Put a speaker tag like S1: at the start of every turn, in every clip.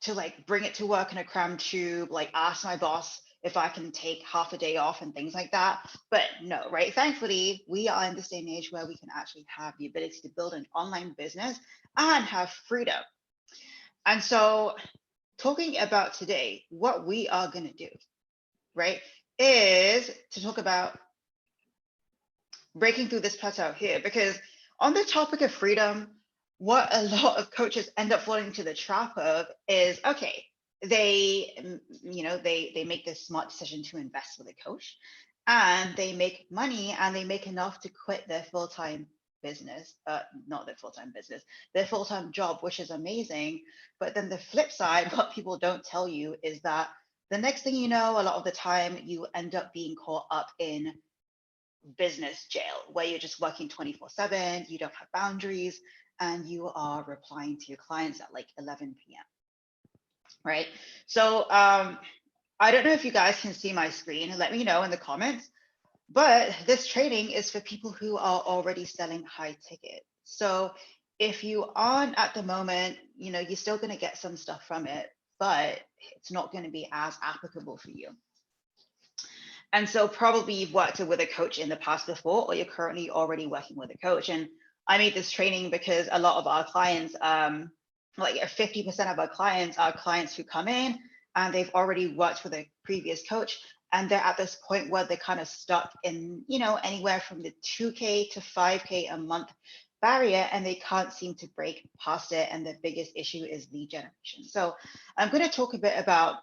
S1: to like bring it to work in a cram tube, like ask my boss if I can take half a day off and things like that. But no, right? Thankfully, we are in this day and age where we can actually have the ability to build an online business and have freedom. And so, talking about today, what we are going to do, right, is to talk about breaking through this plateau here. Because on the topic of freedom, what a lot of coaches end up falling into the trap of is, okay, they they make this smart decision to invest with a coach, and they make money and they make enough to quit their full-time business, not their full-time business, their full-time job, which is amazing. But then the flip side, what people don't tell you is that the next thing you know, a lot of the time you end up being caught up in business jail, where you're just working 24/7, you don't have boundaries, and you are replying to your clients at like 11 p.m. Right? So I don't know if you guys can see my screen. Let me know in the comments. But this training is for people who are already selling high ticket. So if you aren't at the moment, you're still going to get some stuff from it, but it's not going to be as applicable for you. And so probably you've worked with a coach in the past before, or you're currently already working with a coach. And I made this training because a lot of our clients, like 50% of our clients are clients who come in and they've already worked with a previous coach. And they're at this point where they're kind of stuck in, anywhere from the 2K to 5K a month barrier, and they can't seem to break past it. And the biggest issue is lead generation. So I'm going to talk a bit about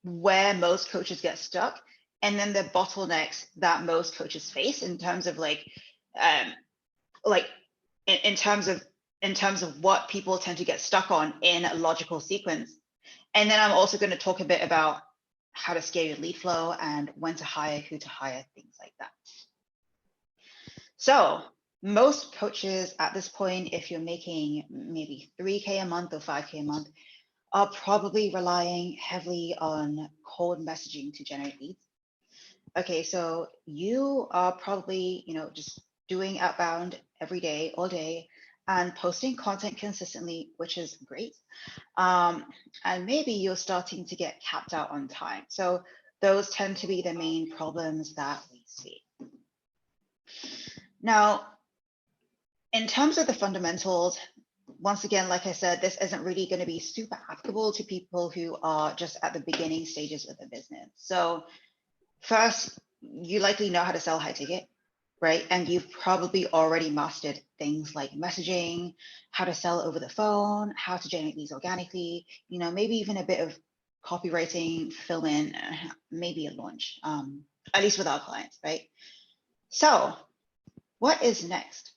S1: where most coaches get stuck, and then the bottlenecks that most coaches face in terms of in terms of what people tend to get stuck on in a logical sequence. And then I'm also going to talk a bit about how to scale your lead flow and when to hire, who to hire, things like that. So most coaches at this point, if you're making maybe 3K a month or 5K a month, are probably relying heavily on cold messaging to generate leads. Okay, so you are probably, just doing outbound every day, all day, and posting content consistently, which is great. And maybe you're starting to get capped out on time. So those tend to be the main problems that we see. Now, in terms of the fundamentals, once again, like I said, this isn't really going to be super applicable to people who are just at the beginning stages of the business. So first, you likely know how to sell high ticket, right? And you've probably already mastered things like messaging, how to sell over the phone, how to generate leads organically, maybe even a bit of copywriting, fulfillment, maybe a launch, at least with our clients, right? So what is next?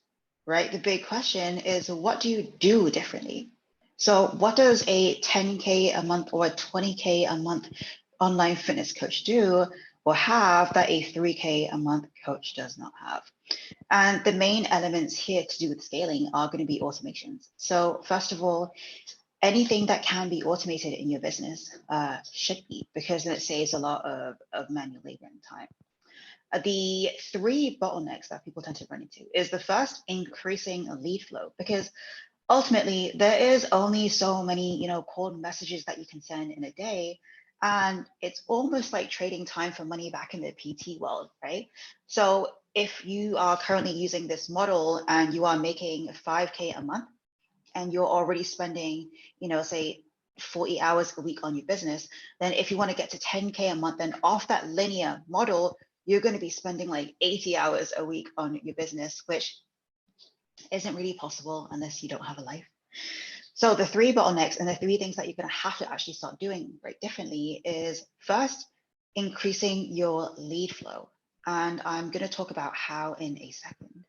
S1: Right? The big question is, what do you do differently? So what does a 10K a month or a 20K a month online fitness coach do or have that a 3K a month coach does not have? And the main elements here to do with scaling are going to be automations. So first of all, anything that can be automated in your business should be, because then it saves a lot of manual labor and time. The three bottlenecks that people tend to run into is the first, increasing lead flow, because ultimately there is only so many, cold messages that you can send in a day. And it's almost like trading time for money back in the PT world, right? So if you are currently using this model and you are making 5K a month and you're already spending, say 40 hours a week on your business, then if you want to get to 10K a month, then off that linear model, you're going to be spending like 80 hours a week on your business, which isn't really possible unless you don't have a life. So the three bottlenecks and the three things that you're going to have to actually start doing very differently is first, increasing your lead flow. And I'm going to talk about how in a second.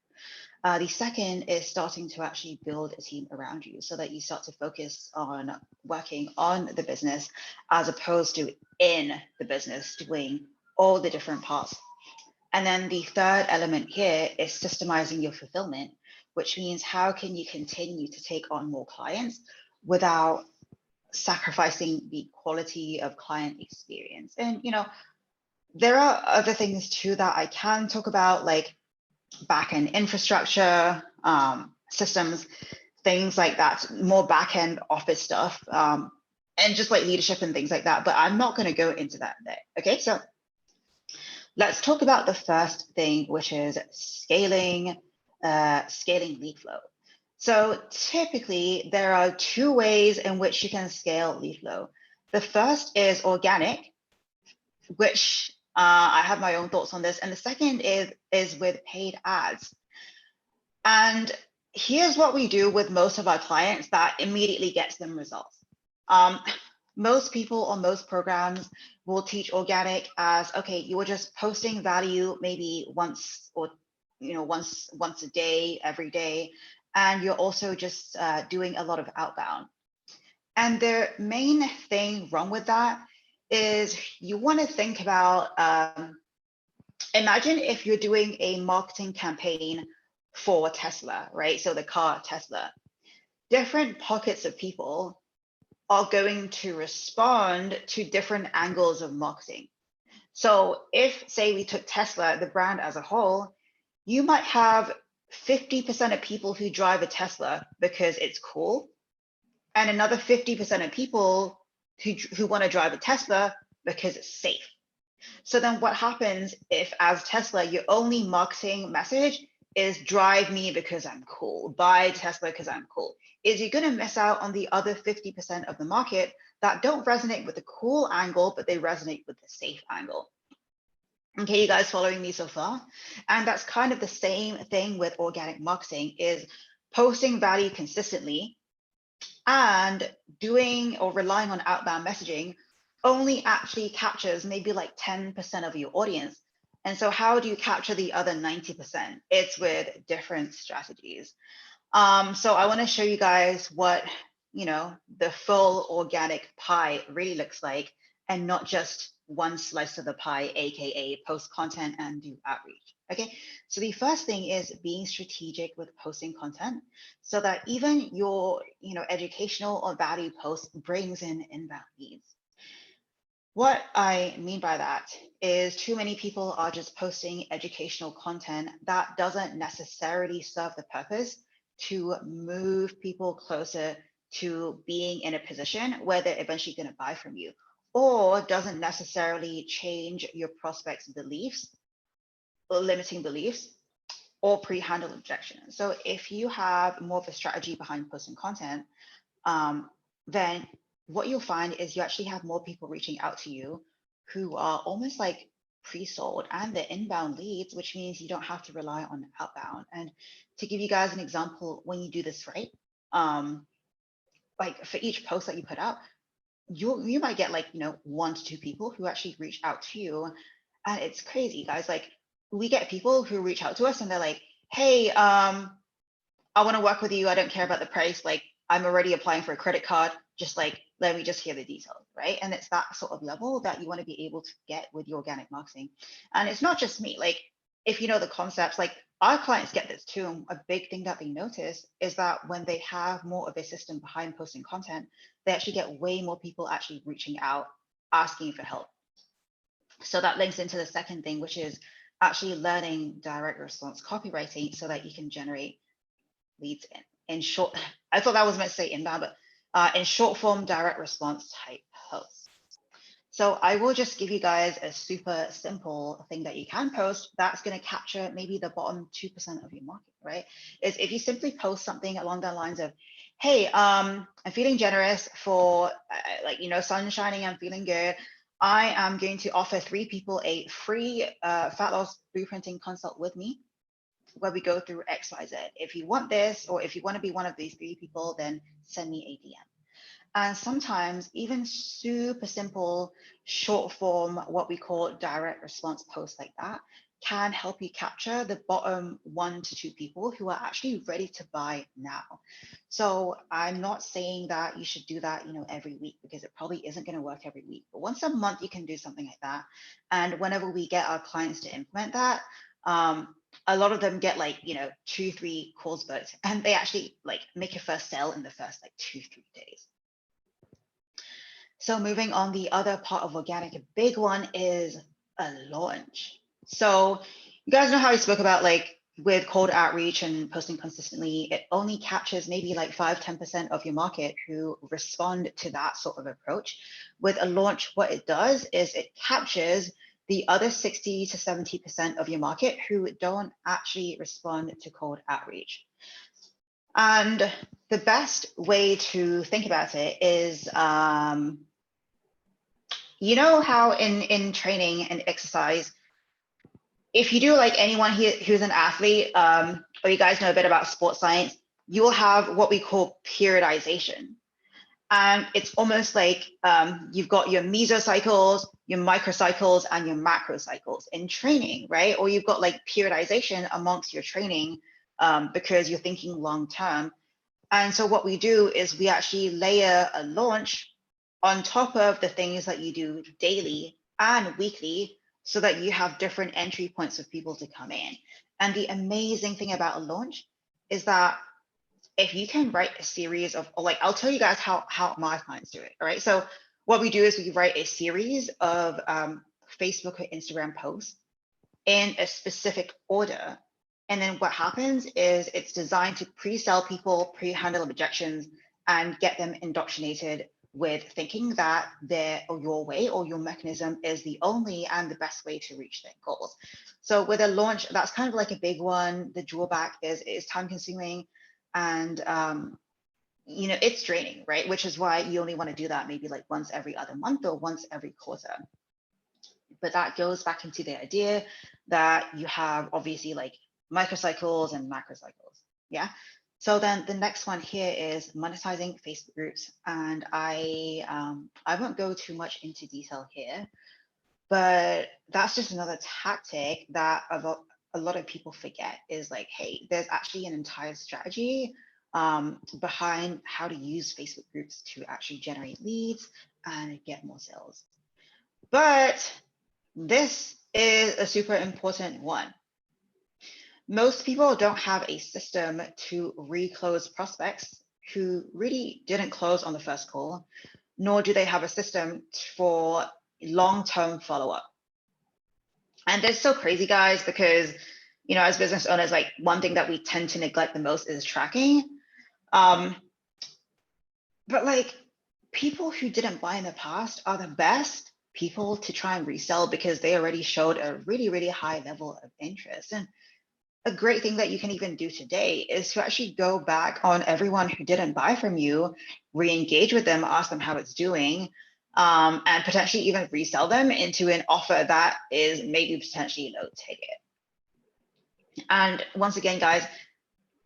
S1: The second is starting to actually build a team around you so that you start to focus on working on the business as opposed to in the business, doing all the different parts. And then the third element here is systemizing your fulfillment, which means how can you continue to take on more clients without sacrificing the quality of client experience. And, there are other things too that I can talk about, like backend infrastructure, systems, things like that, more back-end office stuff, and just like leadership and things like that. But I'm not going to go into that today. Okay, so let's talk about the first thing, which is scaling lead flow. So typically there are two ways in which you can scale lead flow. The first is organic, which I have my own thoughts on this. And the second is with paid ads. And here's what we do with most of our clients that immediately gets them results. Most people on most programs will teach organic as, okay, you are just posting value maybe once or once a day, every day, and you're also just doing a lot of outbound. And the main thing wrong with that is you want to think about, imagine if you're doing a marketing campaign for Tesla, right? So the car Tesla, different pockets of people are going to respond to different angles of marketing. So if, say, we took Tesla, the brand as a whole, you might have 50% of people who drive a Tesla because it's cool, and another 50% of people who want to drive a Tesla because it's safe. So then what happens if, as Tesla, your only marketing message is drive me because I'm cool, buy Tesla because I'm cool, is you're going to miss out on the other 50% of the market that don't resonate with the cool angle, but they resonate with the safe angle. Okay, you guys following me so far? And that's kind of the same thing with organic marketing, is posting value consistently and doing or relying on outbound messaging only actually captures maybe like 10% of your audience. And so how do you capture the other 90%? It's with different strategies. So I want to show you guys what, the full organic pie really looks like, and not just one slice of the pie, AKA post content and do outreach. Okay, so the first thing is being strategic with posting content so that even your, educational or value post brings in inbound leads. What I mean by that is too many people are just posting educational content that doesn't necessarily serve the purpose to move people closer to being in a position where they're eventually going to buy from you, or doesn't necessarily change your prospects' beliefs, or limiting beliefs, or pre-handle objections. So if you have more of a strategy behind posting content, then what you'll find is you actually have more people reaching out to you who are almost like pre-sold, and they're inbound leads, which means you don't have to rely on outbound. And to give you guys an example, when you do this right, like for each post that you put out, you might get like 1 to 2 people who actually reach out to you. And it's crazy, guys. Like, we get people who reach out to us and they're like, hey, I want to work with you. I don't care about the price. Like, I'm already applying for a credit card. Just like, let me just hear the details, right? And it's that sort of level that you want to be able to get with your organic marketing. And it's not just me. Like, if you know the concepts, like our clients get this too. And a big thing that they notice is that when they have more of a system behind posting content, they actually get way more people actually reaching out, asking for help. So that links into the second thing, which is actually learning direct response copywriting so that you can generate leads in short. I thought that was meant to say inbound, but in short form direct response type posts. So I will just give you guys a super simple thing that you can post that's going to capture maybe the bottom 2% of your market, right? Is if you simply post something along the lines of, hey, I'm feeling generous for sun shining, I'm feeling good. I am going to offer 3 people a free fat loss blueprinting consult with me, where we go through X, Y, Z. If you want this, or if you want to be one of these 3 people, then send me a DM. And sometimes even super simple, short form, what we call direct response posts like that can help you capture the bottom 1 to 2 people who are actually ready to buy now. So I'm not saying that you should do that, every week, because it probably isn't going to work every week. But once a month, you can do something like that. And whenever we get our clients to implement that, a lot of them get 2, 3 calls booked, and they actually make a first sale in the first 2, 3 days. So moving on, the other part of organic, a big one is a launch. So you guys know how I spoke about with cold outreach and posting consistently, it only captures maybe like 5–10% of your market who respond to that sort of approach. With a launch, what it does is it captures the other 60–70% of your market who don't actually respond to cold outreach. And the best way to think about it is, you know how in training and exercise, if you do like anyone who's an athlete, or you guys know a bit about sports science, you will have what we call periodization. And it's almost like you've got your mesocycles, your microcycles, and your macrocycles in training, right? Or you've got like periodization amongst your training because you're thinking long term. And so what we do is we actually layer a launch on top of the things that you do daily and weekly, so that you have different entry points of people to come in. And the amazing thing about a launch is that if you can write a series of, like, I'll tell you guys how my clients do it. All right. So what we do is we write a series of Facebook or Instagram posts in a specific order. And then what happens is it's designed to pre-sell people, pre-handle objections, and get them indoctrinated with thinking that your way or your mechanism is the only and the best way to reach their goals. So with a launch, that's kind of like a big one. The drawback is it's time consuming and you know, it's draining, right? Which is why you only want to do that maybe like once every other month or once every quarter. But that goes back into the idea that you have obviously like microcycles and macrocycles. Yeah. So then the next one here is monetizing Facebook groups. And I won't go too much into detail here, but that's just another tactic that a lot of people forget is like, hey, there's actually an entire strategy behind how to use Facebook groups to actually generate leads and get more sales. But this is a super important one. Most people don't have a system to reclose prospects who really didn't close on the first call, nor do they have a system for long-term follow-up. And that's so crazy, guys, because, you know, as business owners, like one thing that we tend to neglect the most is tracking. But like people who didn't buy in the past are the best people to try and resell because they already showed a really, really high level of interest. And a great thing that you can even do today is to actually go back on everyone who didn't buy from you, re-engage with them, ask them how it's doing, and potentially even resell them into an offer that is maybe potentially low ticket. And once again, guys,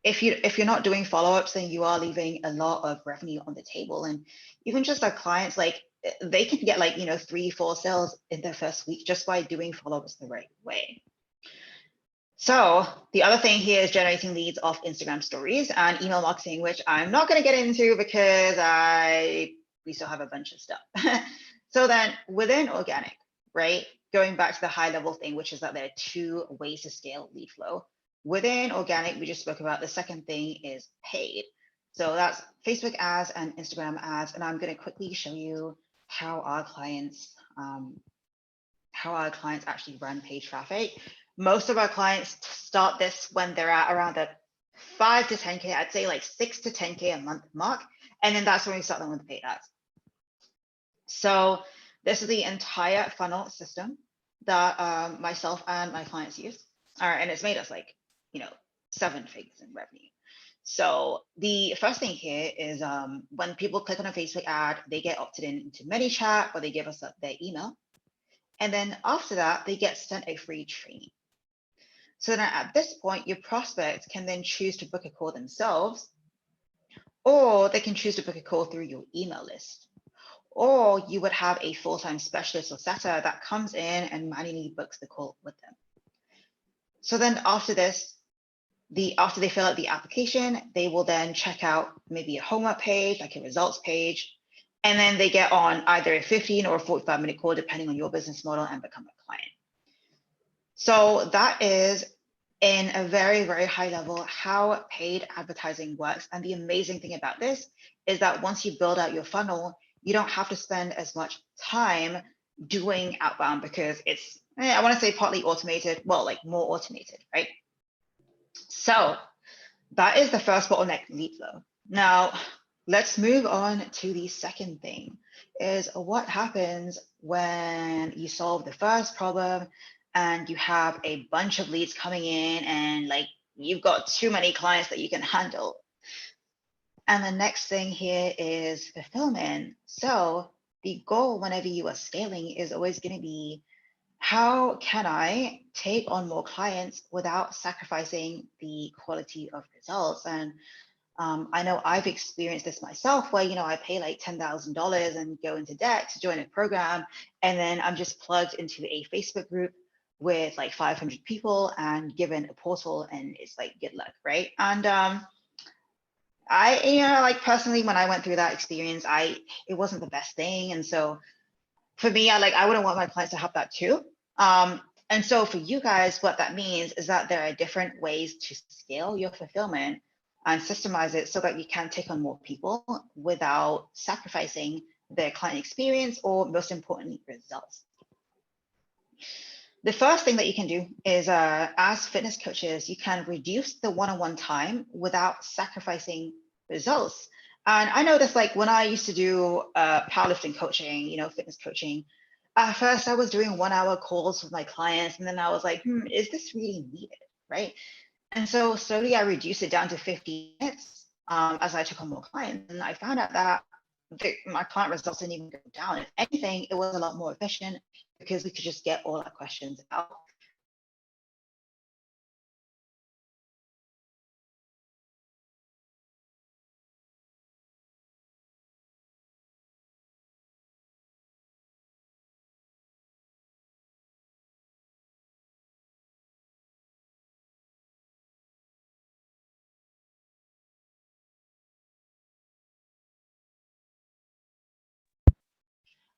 S1: if you're not doing follow-ups, then you are leaving a lot of revenue on the table. And even just our clients, like they can get like, you know, 3-4 sales in their first week just by doing follow-ups the right way. So the other thing here is generating leads off Instagram stories and email marketing, which I'm not going to get into because we still have a bunch of stuff. So then within organic, right, going back to the high level thing, which is that there are 2 ways to scale lead flow. Within organic, we just spoke about. The second thing is paid. So that's Facebook ads and Instagram ads. And I'm going to quickly show you how our clients actually run paid traffic. Most of our clients start this when they're at around the 5 to 10K, I'd say like 6 to 10K a month mark. And then that's when we start them with paid ads. So this is the entire funnel system that myself and my clients use. All right, and it's made us like, you know, 7 figures in revenue. So the first thing here is when people click on a Facebook ad, they get opted into ManyChat or they give us their email. And then after that, they get sent a free training. So then at this point, your prospects can then choose to book a call themselves, or they can choose to book a call through your email list. Or you would have a full-time specialist or setter that comes in and manually books the call with them. So then after this, after they fill out the application, they will then check out maybe a home up page, like a results page, and then they get on either a 15 or a 45-minute call, depending on your business model, and become a client. So that is in a very, very high level how paid advertising works. And the amazing thing about this is that once you build out your funnel, you don't have to spend as much time doing outbound because it's, I want to say partly automated, well, like more automated, right? So that is the first bottleneck, lead flow. Now, let's move on to the second thing, is what happens when you solve the first problem and you have a bunch of leads coming in and like you've got too many clients that you can handle. And the next thing here is fulfillment. So the goal whenever you are scaling is always going to be, how can I take on more clients without sacrificing the quality of results? And I know I've experienced this myself where, I pay like $10,000 and go into debt to join a program. And then I'm just plugged into a Facebook group with like 500 people and given a portal, and it's like, good luck, right? And like personally, when I went through that experience, it wasn't the best thing. And so for me, I wouldn't want my clients to have that too. And so for you guys, what that means is that there are different ways to scale your fulfillment and systemize it so that you can take on more people without sacrificing their client experience or, most importantly, results. The first thing that you can do is, as fitness coaches, you can reduce the one-on-one time without sacrificing results. And I noticed, like when I used to do powerlifting coaching, fitness coaching, at first I was doing 1-hour calls with my clients, and then I was like, is this really needed, right? And so slowly I reduced it down to 50 minutes as I took on more clients. And I found out that my client results didn't even go down. If anything, it was a lot more efficient because we could just get all our questions out.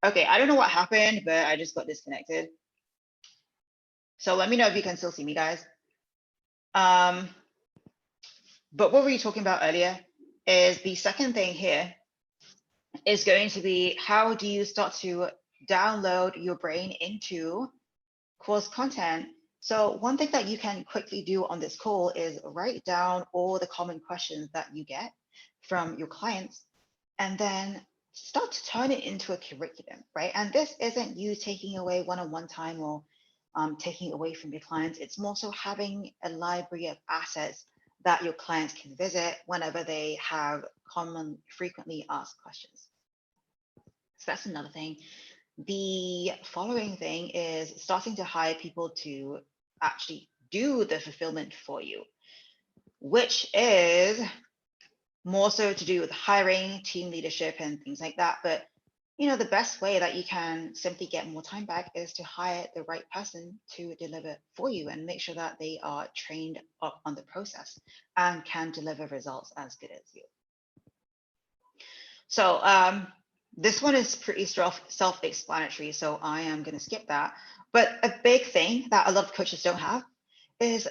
S1: Okay, I don't know what happened, but I just got disconnected. So let me know if you can still see me, guys. But what were you talking about earlier is the second thing here is going to be, how do you start to download your brain into course content? So one thing that you can quickly do on this call is write down all the common questions that you get from your clients, and then start to turn it into a curriculum, right? And this isn't you taking away one-on-one time or taking away from your clients. It's more so having a library of assets that your clients can visit whenever they have frequently asked questions. So that's another thing. The following thing is starting to hire people to actually do the fulfillment for you, which is more so to do with hiring, team leadership, and things like that. But the best way that you can simply get more time back is to hire the right person to deliver for you and make sure that they are trained up on the process and can deliver results as good as you. So this one is pretty self-explanatory, so I am going to skip that. But a big thing that a lot of coaches don't have is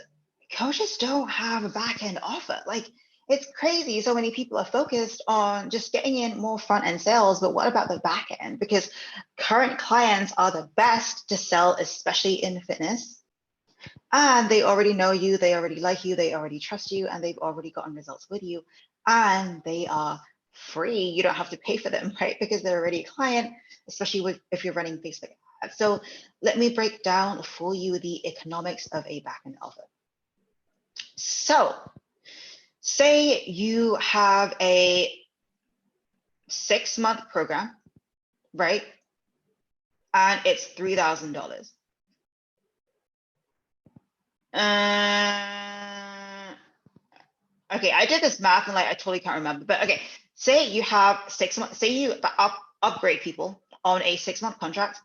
S1: coaches don't have a back-end offer. Like, it's crazy. So many people are focused on just getting in more front-end sales, but what about the back end? Because current clients are the best to sell, especially in fitness. And they already know you, they already like you, they already trust you, and they've already gotten results with you. And they are free. You don't have to pay for them, right? Because they're already a client, especially if you're running Facebook ads. So let me break down for you the economics of a back-end offer. So say you have a 6-month program, right? And it's $3,000. Okay, I did this math and I totally can't remember, but okay, say you have 6 months, say you upgrade people on a 6-month contract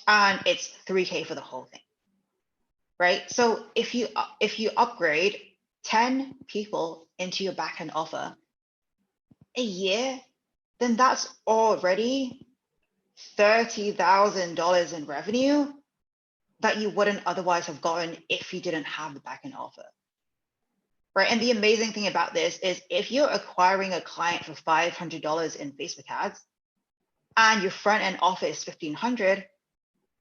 S1: and it's $3K for the whole thing, right? So if you upgrade 10 people into your backend offer a year, then that's already $30,000 in revenue that you wouldn't otherwise have gotten if you didn't have the backend offer. Right. And the amazing thing about this is if you're acquiring a client for $500 in Facebook ads and your front end offer is $1,500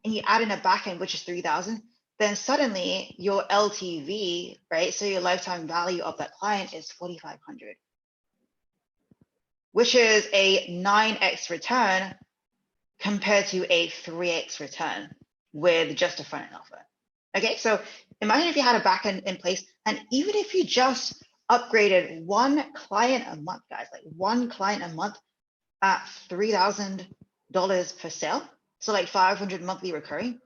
S1: and you add in a back end, which is $3,000, then suddenly your LTV, right? So your lifetime value of that client is 4,500, which is a 9x return compared to a 3x return with just a front end offer. Okay, so imagine if you had a back end in place, and even if you just upgraded one client a month, guys, like one client a month at $3,000 per sale, so like 500 monthly recurring,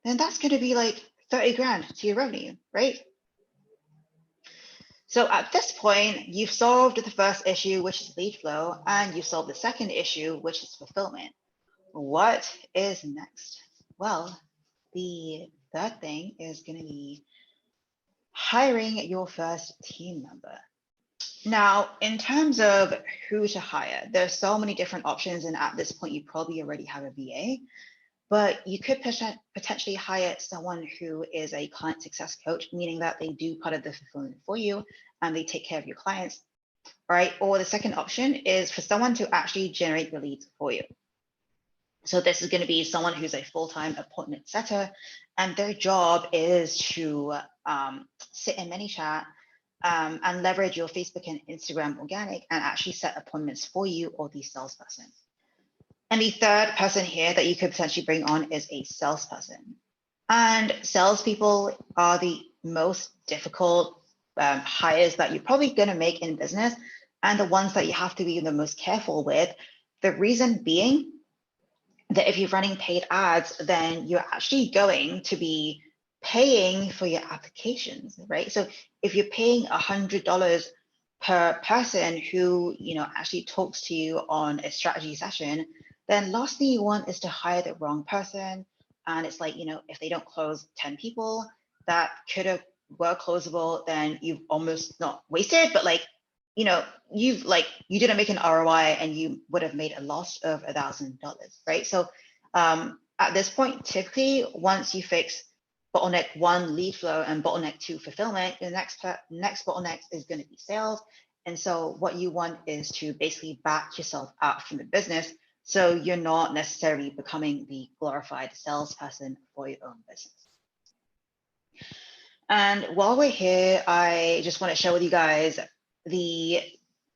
S1: then that's going to be like 30 grand to your revenue, right? So at this point, you've solved the first issue, which is lead flow, and you've solved the second issue, which is fulfillment. What is next? Well, the third thing is going to be hiring your first team member. Now, in terms of who to hire, there's so many different options, and at this point, you probably already have a VA, but you could potentially hire someone who is a client success coach, meaning that they do part of the fulfillment for you and they take care of your clients, right? Or the second option is for someone to actually generate the leads for you. So this is going to be someone who's a full-time appointment setter, and their job is to sit in ManyChat and leverage your Facebook and Instagram organic and actually set appointments for you or the salesperson. And the third person here that you could potentially bring on is a salesperson. And salespeople are the most difficult hires that you're probably going to make in business, and the ones that you have to be the most careful with. The reason being that if you're running paid ads, then you're actually going to be paying for your applications, right? So if you're paying $100 per person who, actually talks to you on a strategy session, then last thing you want is to hire the wrong person. And it's like, if they don't close 10 people that could have were closable, then you've almost not wasted, but like, you didn't make an ROI and you would have made a loss of $1,000, right? So at this point, typically, once you fix bottleneck 1, lead flow, and bottleneck 2, fulfillment, the next bottleneck is going to be sales. And so what you want is to basically back yourself out from the business, so you're not necessarily becoming the glorified salesperson for your own business. And while we're here, I just want to share with you guys the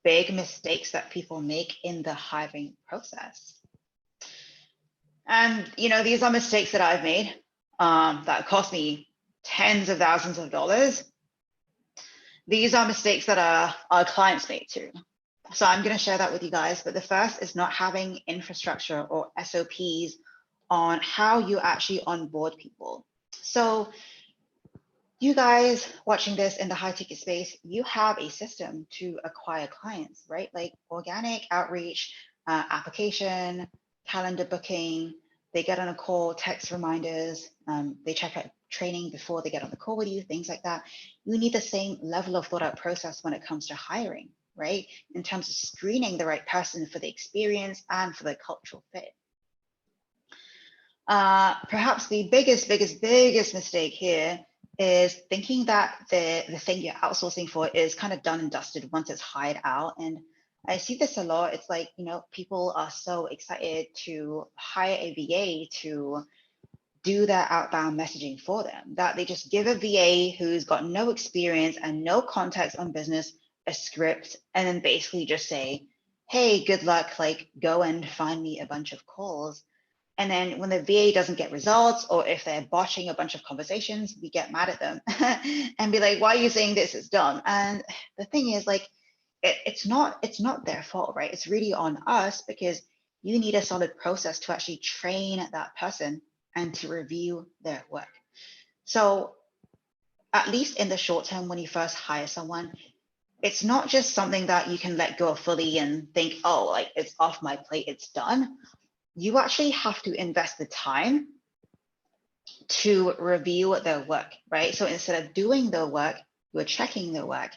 S1: big mistakes that people make in the hiring process. And, these are mistakes that I've made that cost me tens of thousands of dollars. These are mistakes that our clients make too. So I'm going to share that with you guys. But the first is not having infrastructure or SOPs on how you actually onboard people. So you guys watching this in the high ticket space, you have a system to acquire clients, right? Like organic outreach, application, calendar booking, they get on a call, text reminders, they check out training before they get on the call with you, things like that. You need the same level of thought out process when it comes to hiring, right? In terms of screening the right person for the experience and for the cultural fit. Perhaps the biggest mistake here is thinking that the thing you're outsourcing for is kind of done and dusted once it's hired out. And I see this a lot. It's like, people are so excited to hire a VA to do that outbound messaging for them, that they just give a VA who's got no experience and no context on business a script, and then basically just say, hey, good luck, like go and find me a bunch of calls. And then when the VA doesn't get results, or if they're botching a bunch of conversations, we get mad at them and be like, why are you saying this is done? And the thing is, like, it's not their fault, right? It's really on us, because you need a solid process to actually train that person and to review their work. So at least in the short term, when you first hire someone, it's not just something that you can let go fully and think, oh, like it's off my plate, it's done. You actually have to invest the time to review their work, right? So instead of doing the work, you're checking the work.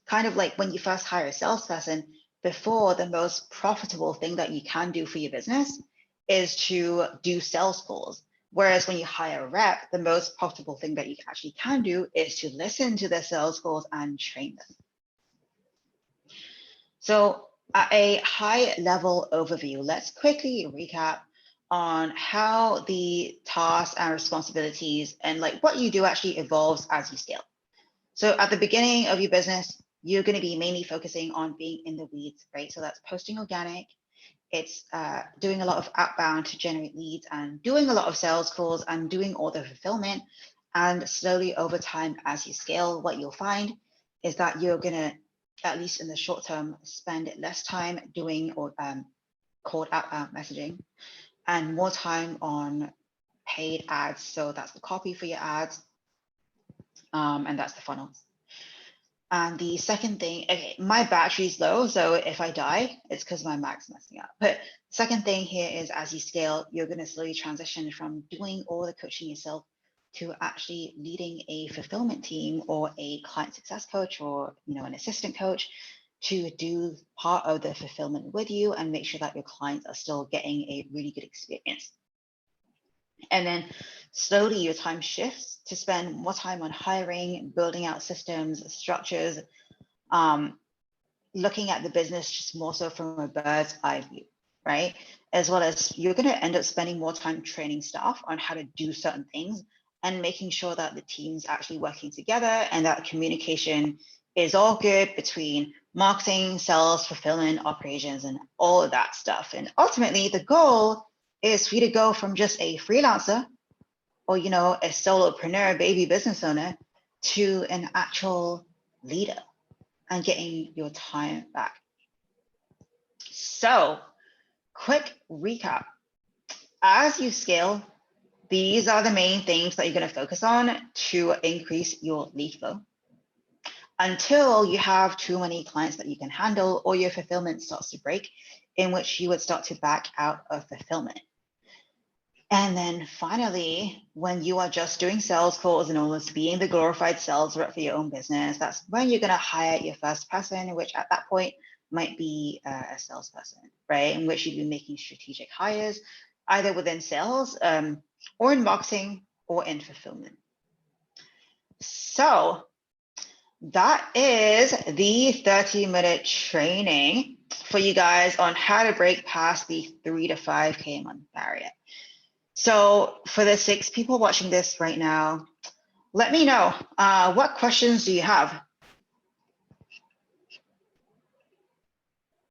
S1: Kind of like when you first hire a salesperson, before, the most profitable thing that you can do for your business is to do sales calls. Whereas when you hire a rep, the most profitable thing that you actually can do is to listen to their sales calls and train them. So at a high level overview, let's quickly recap on how the tasks and responsibilities and like what you do actually evolves as you scale. So at the beginning of your business, you're going to be mainly focusing on being in the weeds, right? So that's posting organic. It's doing a lot of outbound to generate leads and doing a lot of sales calls and doing all the fulfillment. And slowly over time, as you scale, what you'll find is that you're going to, at least in the short term, spend less time doing or cold outbound messaging and more time on paid ads. So that's the copy for your ads, and that's the funnels. And the second thing, okay, my battery's low, so if I die, it's because my Mac's messing up. But second thing here is as you scale, you're going to slowly transition from doing all the coaching yourself to actually leading a fulfillment team or a client success coach or an assistant coach to do part of the fulfillment with you and make sure that your clients are still getting a really good experience. And then slowly your time shifts to spend more time on hiring, building out systems, structures, looking at the business just more so from a bird's eye view, right? As well as you're going to end up spending more time training staff on how to do certain things and making sure that the team's actually working together and that communication is all good between marketing, sales, fulfillment, operations, and all of that stuff. And ultimately, the goal is for you to go from just a freelancer or, a solopreneur, baby business owner to an actual leader and getting your time back. So, quick recap. As you scale, these are the main things that you're going to focus on to increase your lead flow until you have too many clients that you can handle or your fulfillment starts to break, in which you would start to back out of fulfillment. And then finally, when you are just doing sales calls and almost being the glorified sales rep for your own business, that's when you're going to hire your first person, which at that point might be a salesperson, right? In which you'd be making strategic hires, either within sales or in marketing or in fulfillment. So that is the 30-minute training for you guys on how to break past the 3 to 5K a month barrier. So for the 6 people watching this right now, let me know what questions do you have?